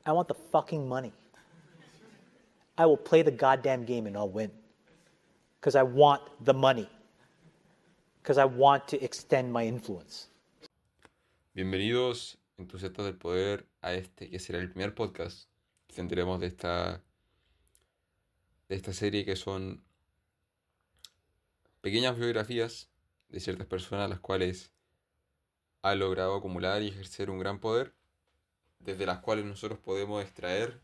I want the fucking money. I will play the goddamn game and I'll win. Because I want the money. Because I want to extend my influence. Bienvenidos, entusiastas del poder, a este que será el primer podcast que tendremos de esta serie, que son pequeñas biografías de ciertas personas las cuales han logrado acumular y ejercer un gran poder, desde las cuales nosotros podemos extraer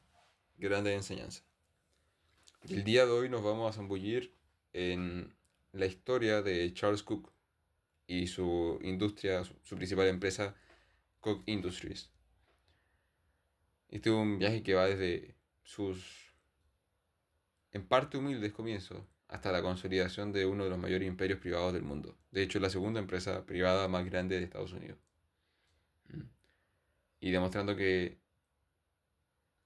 grandes enseñanzas. Y el día de hoy nos vamos a zambullir en la historia de Charles Cook y su industria, su principal empresa, Cook Industries. Este es un viaje que va desde sus, en parte, humildes comienzos hasta la consolidación de uno de los mayores imperios privados del mundo. De hecho, la segunda empresa privada más grande de Estados Unidos. Y demostrando que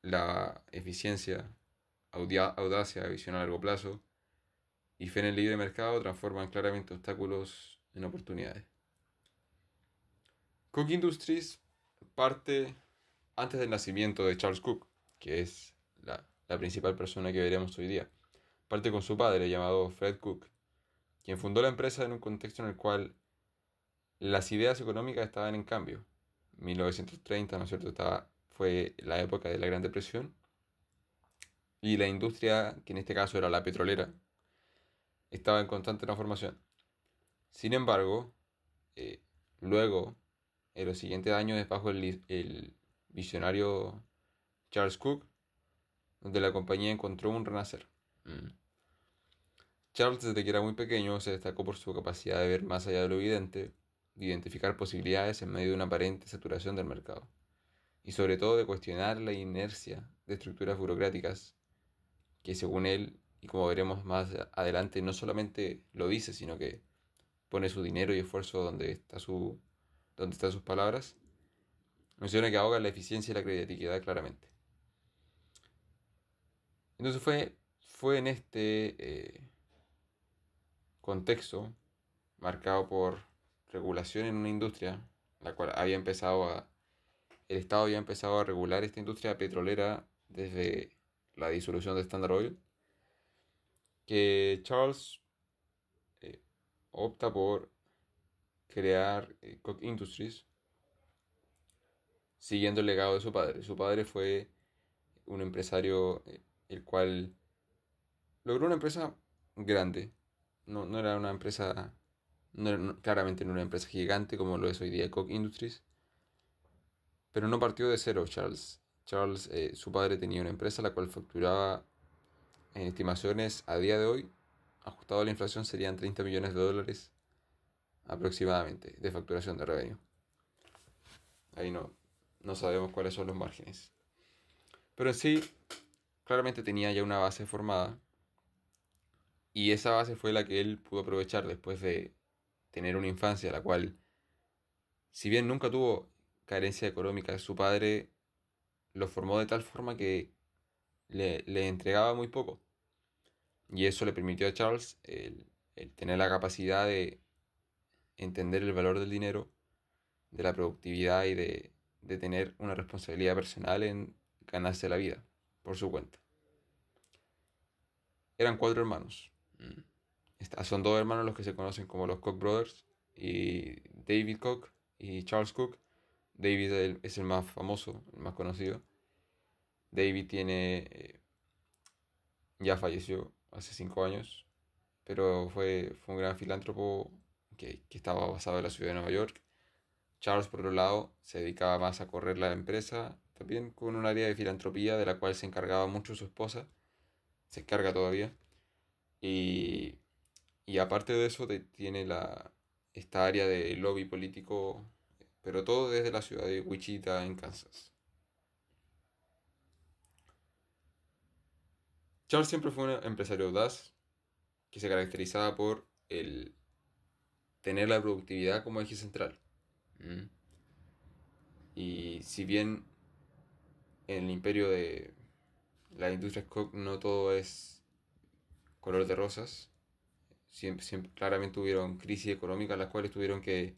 la eficiencia, audacia, visión a largo plazo y fe en el libre mercado transforman claramente obstáculos en oportunidades. Cook Industries parte antes del nacimiento de Charles Cook, que es la principal persona que veremos hoy día. Parte con su padre, llamado Fred Cook, quien fundó la empresa en un contexto en el cual las ideas económicas estaban en cambio. 1930, ¿no es cierto?, fue la época de la Gran Depresión, y la industria, que en este caso era la petrolera, estaba en constante transformación. Sin embargo, luego, en los siguientes años, es bajo el visionario Charles Cook, donde la compañía encontró un renacer. Charles, desde que era muy pequeño, se destacó por su capacidad de ver más allá de lo evidente, de identificar posibilidades en medio de una aparente saturación del mercado, y sobre todo de cuestionar la inercia de estructuras burocráticas que, según él, y como veremos más adelante, no solamente lo dice, sino que pone su dinero y esfuerzo donde están sus palabras. Menciona que ahoga la eficiencia y la creatividad claramente. Entonces fue en este contexto, marcado por regulación en una industria, la cual el Estado había empezado a regular esta industria petrolera desde la disolución de Standard Oil, que Charles opta por crear Koch Industries, siguiendo el legado de su padre. Su padre fue un empresario el cual logró una empresa grande. No era una empresa, claramente no era una empresa gigante como lo es hoy día Koch Industries, pero no partió de cero Charles. Su padre tenía una empresa la cual facturaba, en estimaciones a día de hoy, ajustado a la inflación, serían 30 millones de dólares aproximadamente de facturación de revenue. Ahí no sabemos cuáles son los márgenes. Pero en sí, claramente tenía ya una base formada, y esa base fue la que él pudo aprovechar después de tener una infancia la cual, si bien nunca tuvo carencia económica, su padre lo formó de tal forma que le entregaba muy poco. Y eso le permitió a Charles el tener la capacidad de entender el valor del dinero, de la productividad y de tener una responsabilidad personal en ganarse la vida por su cuenta. Eran 4 hermanos. Son 2 hermanos los que se conocen como los Koch Brothers, y David Koch y Charles Cook. David es el más famoso, el más conocido. David ya falleció hace 5 años, pero fue un gran filántropo que estaba basado en la ciudad de Nueva York. Charles, por otro lado, se dedicaba más a correr la empresa, también con un área de filantropía de la cual se encargaba mucho su esposa, se encarga todavía. Y, y aparte de eso, tiene esta área de lobby político, pero todo desde la ciudad de Wichita, en Kansas. Charles siempre fue un empresario audaz, que se caracterizaba por tener la productividad como eje central. Y si bien en el imperio de la industria Koch no todo es color de rosas, siempre claramente hubieron crisis económicas las cuales tuvieron que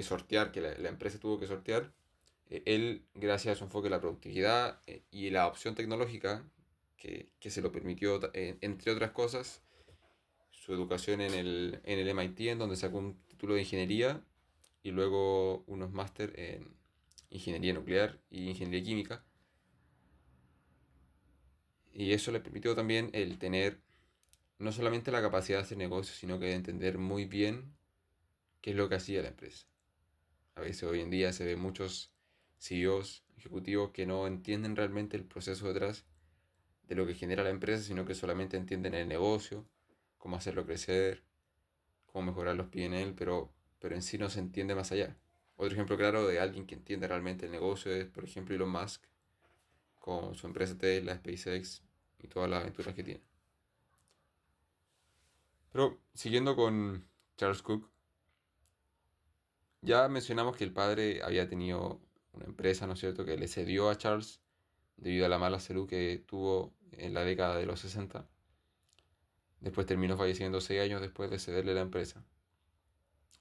sortear, que la empresa tuvo que sortear. Él, gracias a su enfoque en la productividad y la opción tecnológica, que se lo permitió, entre otras cosas, su educación en el MIT, en donde sacó un título de ingeniería y luego unos máster en ingeniería nuclear y ingeniería química. Y eso le permitió también el tener no solamente la capacidad de hacer negocios, sino que de entender muy bien qué es lo que hacía la empresa. A veces hoy en día se ve muchos CEOs, ejecutivos, que no entienden realmente el proceso detrás de lo que genera la empresa, sino que solamente entienden el negocio, cómo hacerlo crecer, cómo mejorar los P&L, pero en sí no se entiende más allá. Otro ejemplo claro de alguien que entiende realmente el negocio es, por ejemplo, Elon Musk, con su empresa Tesla, SpaceX y todas las aventuras que tiene. Pero siguiendo con Charles Cook, ya mencionamos que el padre había tenido una empresa, ¿no es cierto?, que le cedió a Charles debido a la mala salud que tuvo en la década de los 60. Después terminó falleciendo 6 años después de cederle la empresa.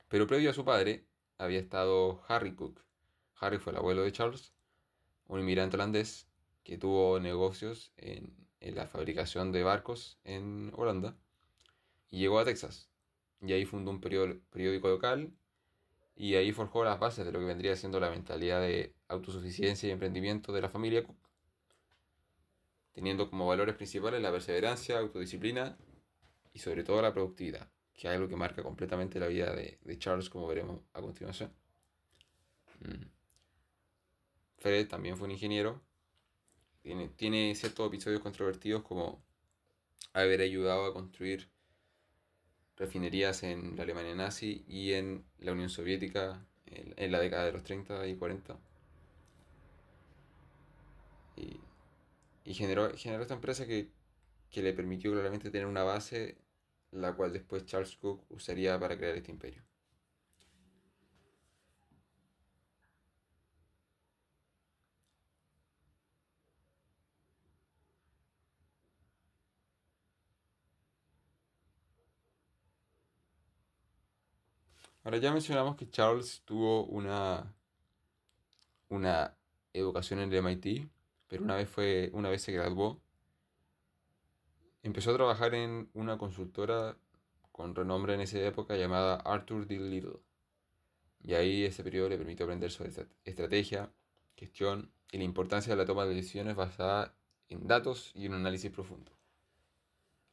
Pero previo a su padre había estado Harry Cook. Harry fue el abuelo de Charles, un inmigrante holandés que tuvo negocios en la fabricación de barcos en Holanda y llegó a Texas. Y ahí fundó un periódico local y ahí forjó las bases de lo que vendría siendo la mentalidad de autosuficiencia y emprendimiento de la familia Cook, teniendo como valores principales la perseverancia, autodisciplina y sobre todo la productividad, que es algo que marca completamente la vida de Charles, como veremos a continuación. Mm. Fred también fue un ingeniero, tiene ciertos episodios controvertidos como haber ayudado a construir refinerías en la Alemania nazi y en la Unión Soviética en la década de los 30 y 40. Y, y generó esta empresa que le permitió claramente tener una base, la cual después Charles Cook usaría para crear este imperio. Ahora ya mencionamos que Charles tuvo una educación en el MIT, pero una vez se graduó, empezó a trabajar en una consultora con renombre en esa época llamada Arthur D. Little. Y ahí ese periodo le permitió aprender sobre estrategia, gestión y la importancia de la toma de decisiones basada en datos y un análisis profundo.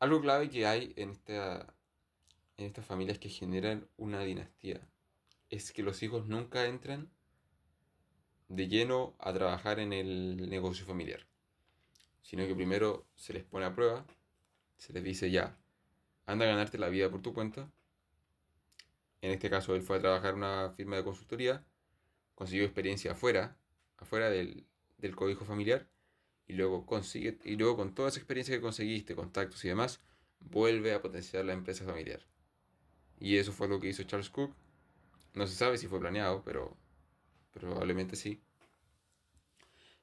Algo clave que hay en estas familias que generan una dinastía es que los hijos nunca entran de lleno a trabajar en el negocio familiar, sino que primero se les pone a prueba, se les dice ya, anda a ganarte la vida por tu cuenta. En este caso él fue a trabajar en una firma de consultoría, consiguió experiencia afuera del cobijo familiar, y luego con toda esa experiencia que conseguiste, contactos y demás, vuelve a potenciar la empresa familiar. Y eso fue lo que hizo Charles Cook. No se sabe si fue planeado, pero probablemente sí.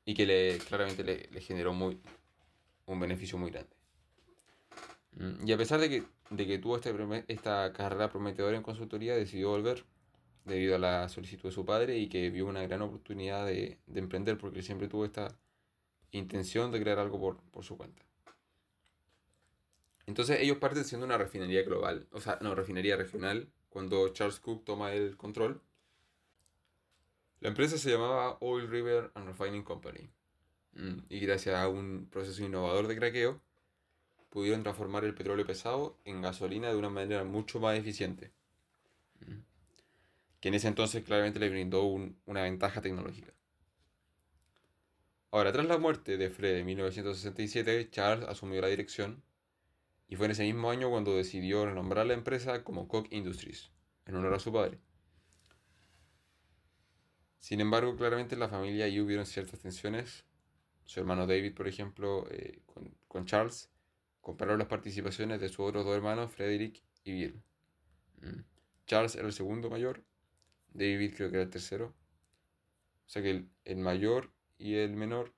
Y que claramente le generó un beneficio muy grande. Y a pesar de que tuvo esta carrera prometedora en consultoría, decidió volver debido a la solicitud de su padre y que vio una gran oportunidad de emprender porque siempre tuvo esta intención de crear algo por su cuenta. Entonces ellos parten siendo una refinería global, o sea, no, refinería regional, cuando Charles Cook toma el control. La empresa se llamaba Oil River and Refining Company. Y gracias a un proceso innovador de craqueo, pudieron transformar el petróleo pesado en gasolina de una manera mucho más eficiente, que en ese entonces claramente le brindó una ventaja tecnológica. Ahora, tras la muerte de Fred en 1967, Charles asumió la dirección y fue en ese mismo año cuando decidió renombrar la empresa como Koch Industries, en honor a su padre. Sin embargo, claramente en la familia ahí hubieron ciertas tensiones. Su hermano David, por ejemplo, con Charles, comparó las participaciones de sus otros dos hermanos, Frederick y Bill. Mm. Charles era el segundo mayor, David creo que era el tercero. O sea que el mayor y el menor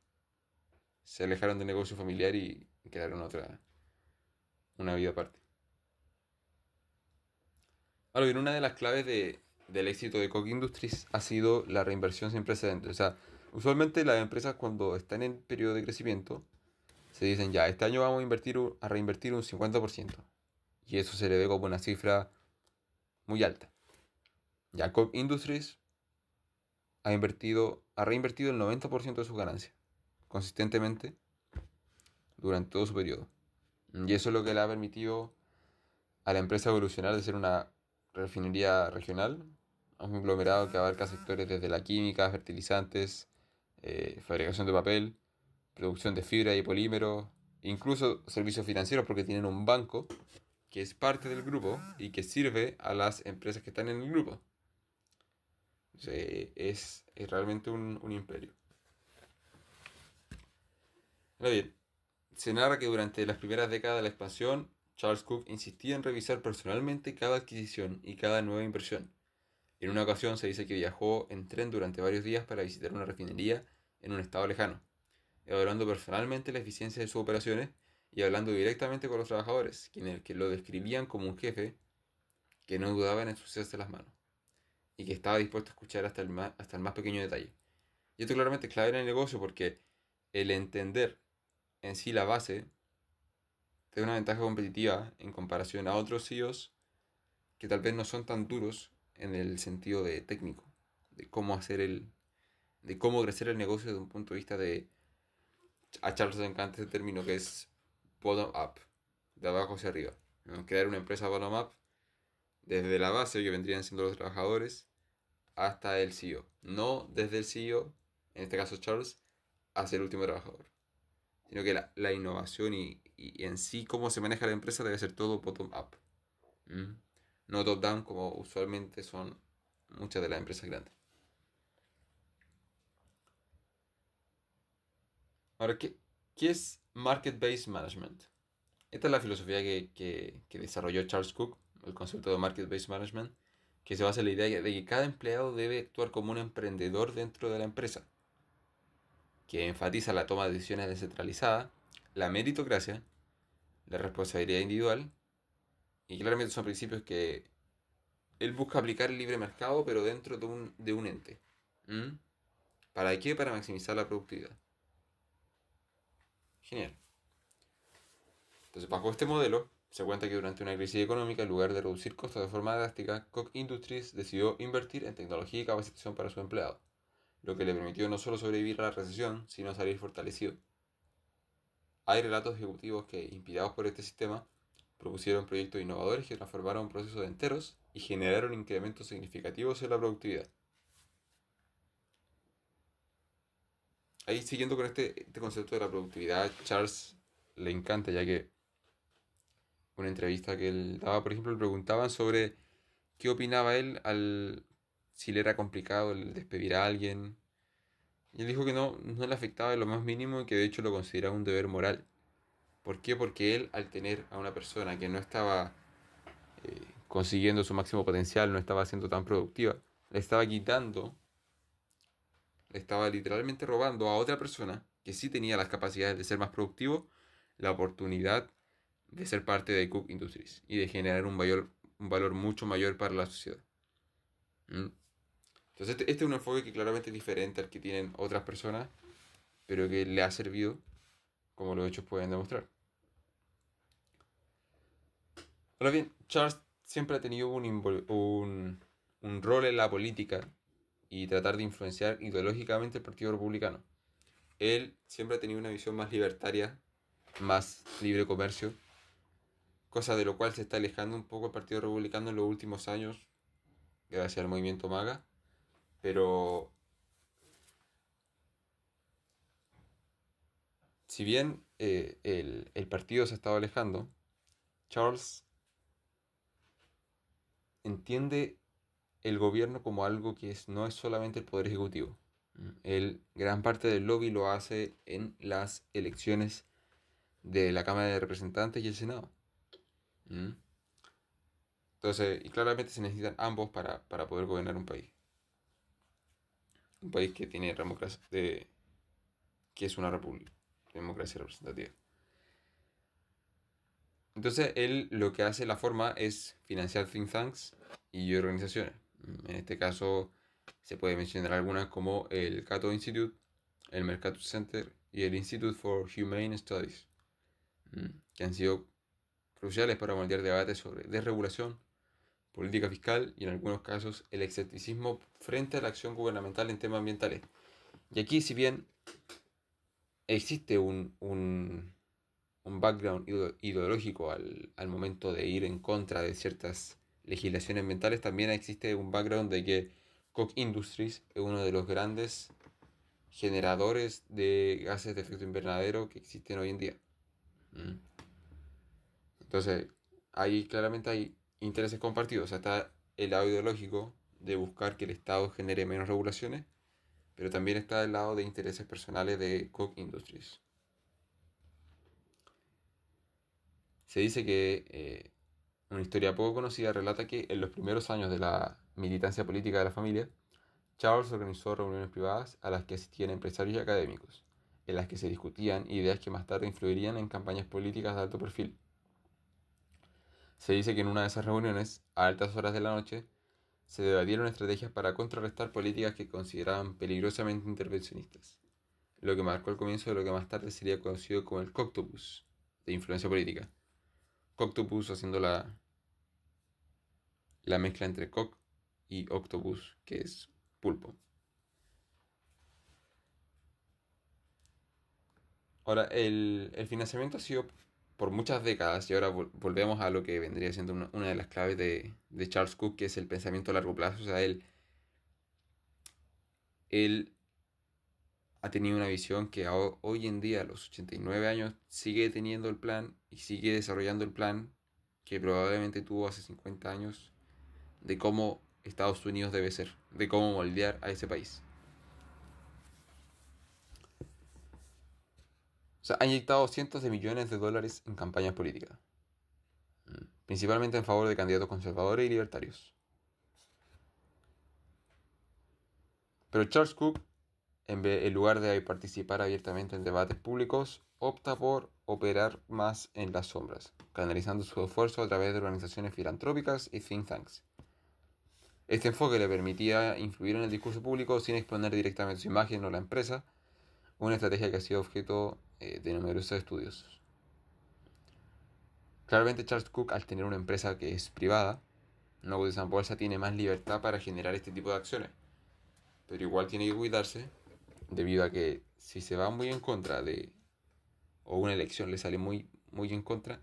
se alejaron del negocio familiar y crearon una vida aparte. Ahora bien, una de las claves del éxito de Koch Industries ha sido la reinversión sin precedentes. O sea, usualmente las empresas cuando están en periodo de crecimiento se dicen ya, este año vamos a a reinvertir un 50%. Y eso se le ve como una cifra muy alta. Ya Koch Industries ha reinvertido el 90% de sus ganancias, consistentemente, durante todo su periodo. Y eso es lo que le ha permitido a la empresa evolucionar de ser una refinería regional a un conglomerado que abarca sectores desde la química, fertilizantes, fabricación de papel, producción de fibra y polímeros, incluso servicios financieros porque tienen un banco que es parte del grupo y que sirve a las empresas que están en el grupo. Es realmente un imperio. Ahora bien, se narra que durante las primeras décadas de la expansión, Charles Cook insistía en revisar personalmente cada adquisición y cada nueva inversión. En una ocasión se dice que viajó en tren durante varios días para visitar una refinería en un estado lejano, evaluando personalmente la eficiencia de sus operaciones y hablando directamente con los trabajadores, quienes que lo describían como un jefe que no dudaba en ensuciarse las manos y que estaba dispuesto a escuchar hasta el más pequeño detalle. Y esto claramente es clave en el negocio porque el entender en sí la base te da una ventaja competitiva en comparación a otros CEOs que tal vez no son tan duros en el sentido de técnico, de cómo de cómo crecer el negocio desde un punto de vista de, a Charles le encanta ese término que es bottom up, de abajo hacia arriba. ¿No? Crear una empresa bottom up desde la base, que vendrían siendo los trabajadores, hasta el CEO. No desde el CEO, en este caso Charles, hacia el último trabajador. Sino que la innovación y en sí cómo se maneja la empresa debe ser todo bottom up. ¿Mm? No top down como usualmente son muchas de las empresas grandes. Ahora, ¿qué es Market-Based Management? Esta es la filosofía que desarrolló Charles Cook, el concepto de Market-Based Management, que se basa en la idea de que cada empleado debe actuar como un emprendedor dentro de la empresa, que enfatiza la toma de decisiones descentralizada, la meritocracia, la responsabilidad individual, y claramente son principios que él busca aplicar el libre mercado, pero dentro de un ente. ¿Mm? ¿Para qué? Para maximizar la productividad. Genial. Entonces, bajo este modelo, se cuenta que durante una crisis económica, en lugar de reducir costos de forma drástica, Koch Industries decidió invertir en tecnología y capacitación para sus empleados, lo que le permitió no solo sobrevivir a la recesión, sino salir fortalecido. Hay relatos ejecutivos que, inspirados por este sistema, propusieron proyectos innovadores que transformaron procesos enteros y generaron incrementos significativos en la productividad. Ahí, siguiendo con este concepto de la productividad, Charles le encanta, ya que una entrevista que él daba, por ejemplo, le preguntaban sobre qué opinaba él si le era complicado el despedir a alguien. Y él dijo que no le afectaba en lo más mínimo y que de hecho lo consideraba un deber moral. ¿Por qué? Porque él, al tener a una persona que no estaba consiguiendo su máximo potencial, no estaba siendo tan productiva, le estaba quitando, le estaba literalmente robando a otra persona que sí tenía las capacidades de ser más productivo, la oportunidad de ser parte de Cook Industries y de generar un valor mucho mayor para la sociedad. ¿Mm? Entonces este es un enfoque que claramente es diferente al que tienen otras personas, pero que le ha servido, como los hechos pueden demostrar. Ahora bien, Charles siempre ha tenido un rol en la política y tratar de influenciar ideológicamente el Partido Republicano. Él siempre ha tenido una visión más libertaria, más libre comercio, cosa de lo cual se está alejando un poco el Partido Republicano en los últimos años, gracias al movimiento MAGA, pero si bien el partido se ha estado alejando, Charles entiende el gobierno como algo no es solamente el poder ejecutivo. Gran parte del lobby lo hace en las elecciones de la Cámara de Representantes y el Senado. ¿Mm? Entonces, y claramente se necesitan ambos para poder gobernar un país. Un país que tiene democracia, que es una república, democracia representativa. Entonces, él lo que hace la forma es financiar think tanks y organizaciones. En este caso se puede mencionar algunas como el Cato Institute, el Mercatus Center y el Institute for Humane Studies, que han sido cruciales para moldear debates sobre desregulación, política fiscal y en algunos casos el escepticismo frente a la acción gubernamental en temas ambientales. Y aquí, si bien existe un background ideológico al momento de ir en contra de ciertas legislaciones ambientales, también existe un background de que Koch Industries es uno de los grandes generadores de gases de efecto invernadero que existen hoy en día. Entonces, ahí claramente hay intereses compartidos. O sea, está el lado ideológico de buscar que el Estado genere menos regulaciones, pero también está el lado de intereses personales de Koch Industries. Se dice que una historia poco conocida relata que en los primeros años de la militancia política de la familia, Charles organizó reuniones privadas a las que asistían empresarios y académicos, en las que se discutían ideas que más tarde influirían en campañas políticas de alto perfil. Se dice que en una de esas reuniones, a altas horas de la noche, se debatieron estrategias para contrarrestar políticas que consideraban peligrosamente intervencionistas, lo que marcó el comienzo de lo que más tarde sería conocido como el Coctopus de influencia política. Coctopus haciendo la mezcla entre cock y octopus, que es pulpo. Ahora, el financiamiento ha sido por muchas décadas y ahora volvemos a lo que vendría siendo una de las claves de Charles Cook, que es el pensamiento a largo plazo. O sea, él ha tenido una visión que hoy en día, a los 89 años, sigue teniendo el plan y sigue desarrollando el plan que probablemente tuvo hace 50 años de cómo Estados Unidos debe ser, de cómo moldear a ese país. O sea, ha inyectado cientos de millones de dólares en campañas políticas, principalmente en favor de candidatos conservadores y libertarios. Pero Charles Cook, en lugar de participar abiertamente en debates públicos, opta por operar más en las sombras, canalizando su esfuerzo a través de organizaciones filantrópicas y think tanks. Este enfoque le permitía influir en el discurso público sin exponer directamente su imagen o la empresa, una estrategia que ha sido objeto de numerosos estudios. Claramente Charles Cook, al tener una empresa que es privada, no cotiza en bolsa, tiene más libertad para generar este tipo de acciones. Pero igual tiene que cuidarse, debido a que si se va muy en contra de, o una elección le sale muy, muy en contra,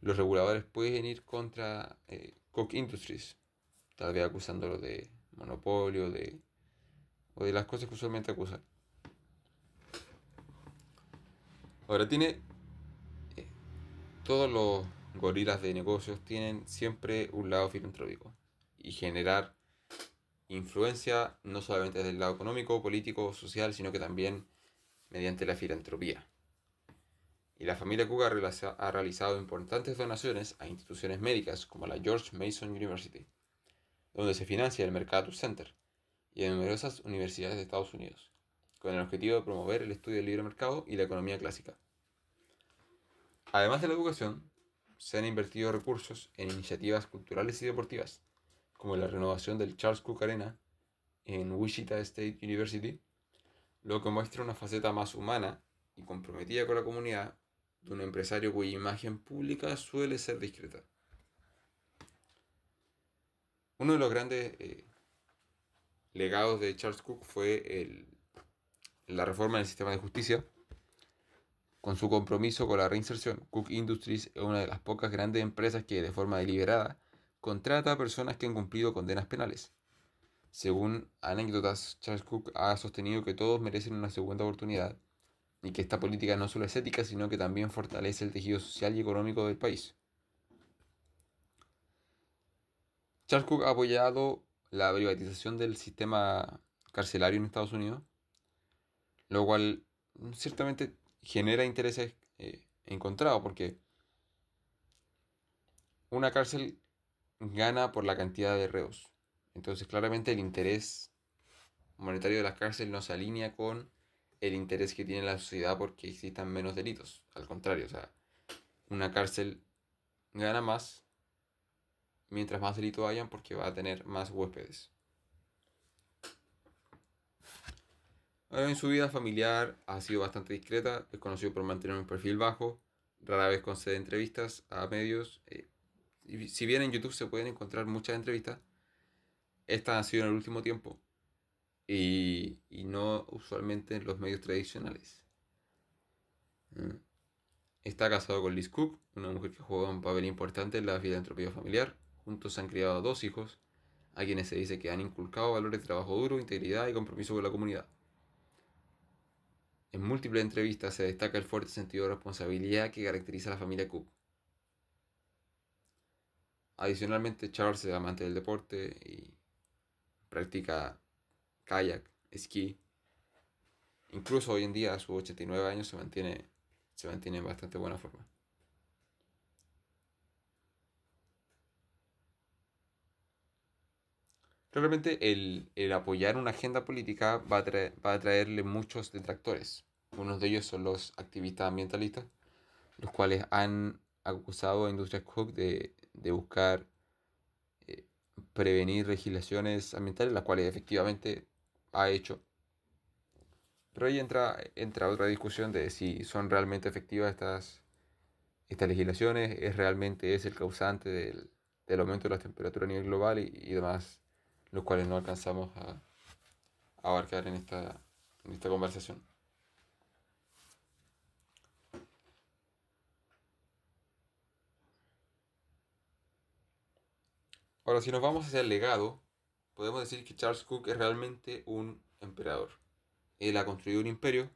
los reguladores pueden ir contra Koch Industries, tal vez acusándolo de monopolio o de las cosas que usualmente acusan. Ahora tiene todos los gorilas de negocios tienen siempre un lado filantrópico y generar influencia no solamente desde el lado económico, político, social, sino que también mediante la filantropía. Y la familia Cook ha realizado importantes donaciones a instituciones médicas como la George Mason University, donde se financia el Mercatus Center, y en numerosas universidades de Estados Unidos, con el objetivo de promover el estudio del libre mercado y la economía clásica. Además de la educación, se han invertido recursos en iniciativas culturales y deportivas, como la renovación del Charles Cook Arena en Wichita State University, lo que muestra una faceta más humana y comprometida con la comunidad de un empresario cuya imagen pública suele ser discreta. Uno de los grandes legados de Charles Cook fue la reforma del sistema de justicia. Con su compromiso con la reinserción, Cook Industries es una de las pocas grandes empresas que, de forma deliberada, contrata a personas que han cumplido condenas penales. Según anécdotas, Charles Cook ha sostenido que todos merecen una segunda oportunidad y que esta política no solo es ética, sino que también fortalece el tejido social y económico del país. Charles Cook ha apoyado la privatización del sistema carcelario en Estados Unidos, lo cual ciertamente genera intereses encontrados, porque una cárcel gana por la cantidad de reos. Entonces, claramente el interés monetario de las cárceles no se alinea con el interés que tiene la sociedad porque existan menos delitos. Al contrario, o sea, una cárcel gana más mientras más delitos hayan, porque va a tener más huéspedes. Ahora, en su vida familiar ha sido bastante discreta, es conocido por mantener un perfil bajo, rara vez concede entrevistas a medios. Y si bien en YouTube se pueden encontrar muchas entrevistas, estas han sido en el último tiempo y no usualmente en los medios tradicionales. Mm. Está casado con Liz Cook, una mujer que juega un papel importante en la filantropía familiar. Juntos han criado dos hijos, a quienes se dice que han inculcado valores de trabajo duro, integridad y compromiso con la comunidad. En múltiples entrevistas se destaca el fuerte sentido de responsabilidad que caracteriza a la familia Cook. Adicionalmente, Charles es amante del deporte y practica kayak, esquí. Incluso hoy en día, a sus 89 años, se mantiene en bastante buena forma. Realmente el apoyar una agenda política va a traerle muchos detractores. Unos de ellos son los activistas ambientalistas, los cuales han acusado a Industrias Cook de buscar eh, prevenir legislaciones ambientales, las cuales efectivamente ha hecho. Pero ahí entra otra discusión de si son realmente efectivas estas legislaciones, es el causante del aumento de la temperatura a nivel global y demás, los cuales no alcanzamos a abarcar en esta conversación. Ahora, si nos vamos hacia el legado, podemos decir que Charles Cook es realmente un emperador. Él ha construido un imperio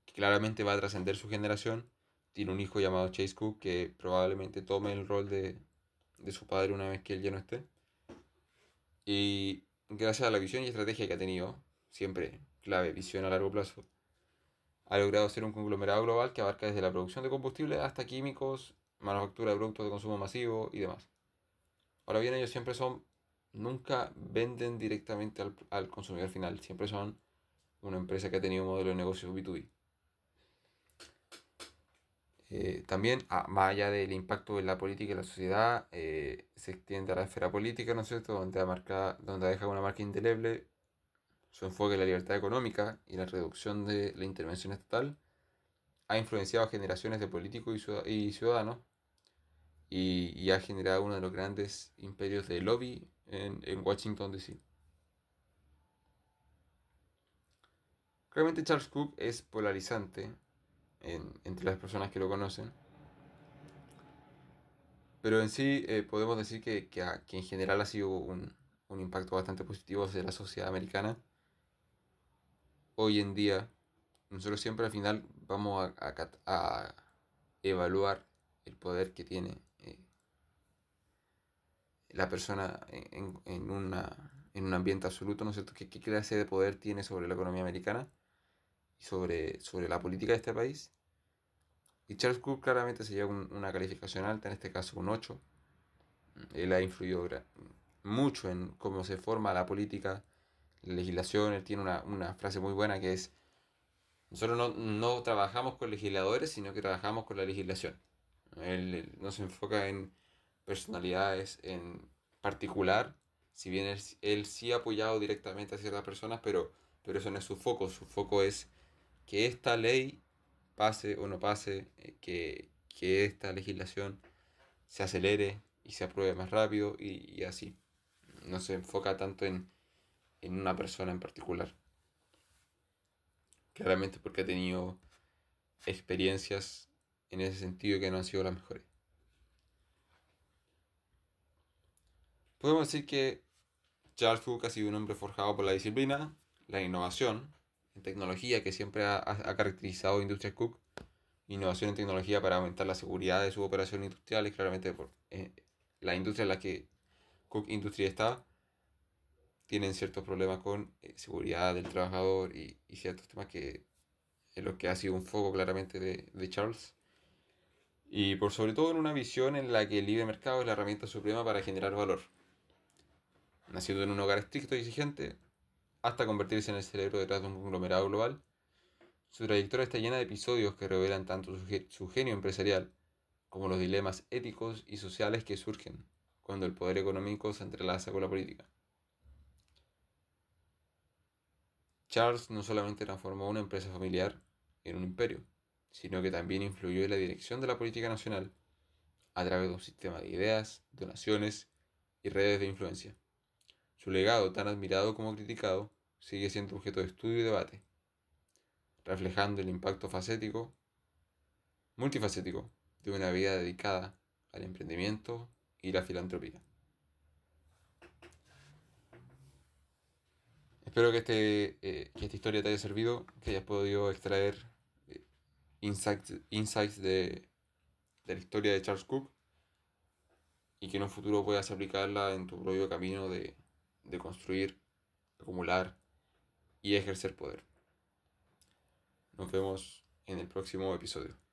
que claramente va a trascender su generación. Tiene un hijo llamado Chase Cook que probablemente tome el rol de su padre una vez que él ya no esté. Y gracias a la visión y estrategia que ha tenido, siempre clave, visión a largo plazo, ha logrado ser un conglomerado global que abarca desde la producción de combustibles hasta químicos, manufactura de productos de consumo masivo y demás. Ahora bien, ellos nunca venden directamente al consumidor final, siempre son una empresa que ha tenido un modelo de negocio B2B. También, más allá del impacto en la política y la sociedad, se extiende a la esfera política, ¿no es cierto?, donde deja una marca indeleble su enfoque en la libertad económica y la reducción de la intervención estatal ha influenciado a generaciones de políticos y ciudadanos y ha generado uno de los grandes imperios de lobby en Washington, D.C. Realmente Charles Cook es polarizante entre las personas que lo conocen, pero en sí podemos decir que en general ha sido un impacto bastante positivo hacia la sociedad americana. Hoy en día, nosotros siempre al final vamos a evaluar el poder que tiene la persona en un ambiente absoluto, ¿no es cierto? ¿Qué clase de poder tiene sobre la economía americana y sobre la política de este país? Y Charles Cook claramente se lleva una calificación alta, en este caso un 8. Él ha influido mucho en cómo se forma la política, la legislación. Él tiene una frase muy buena que es: nosotros no trabajamos con legisladores, sino que trabajamos con la legislación. Él no se enfoca en personalidades en particular, si bien él sí ha apoyado directamente a ciertas personas, pero eso no es su foco. Su foco es que esta ley pase o no pase, que esta legislación se acelere y se apruebe más rápido y así. No se enfoca tanto en una persona en particular. Claramente porque ha tenido experiencias en ese sentido que no han sido las mejores. Podemos decir que Charles Cook ha sido un hombre forjado por la disciplina, la innovación en tecnología que siempre ha caracterizado a Industrias Cook. Innovación en tecnología para aumentar la seguridad de su operación industrial y claramente por la industria en la que Cook Industries está tienen ciertos problemas con seguridad del trabajador y ciertos temas que en los que ha sido un foco claramente de Charles. Y por sobre todo en una visión en la que el libre mercado es la herramienta suprema para generar valor. Naciendo en un hogar estricto y exigente, hasta convertirse en el cerebro detrás de un conglomerado global, su trayectoria está llena de episodios que revelan tanto su genio empresarial como los dilemas éticos y sociales que surgen cuando el poder económico se entrelaza con la política. Charles no solamente transformó una empresa familiar en un imperio, sino que también influyó en la dirección de la política nacional a través de un sistema de ideas, donaciones y redes de influencia. Su legado, tan admirado como criticado, sigue siendo objeto de estudio y debate, reflejando el impacto multifacético de una vida dedicada al emprendimiento y la filantropía. Espero que esta historia te haya servido, que hayas podido extraer eh, insights de la historia de Charles Cook y que en un futuro puedas aplicarla en tu propio camino de construir, acumular y ejercer poder. Nos vemos en el próximo episodio.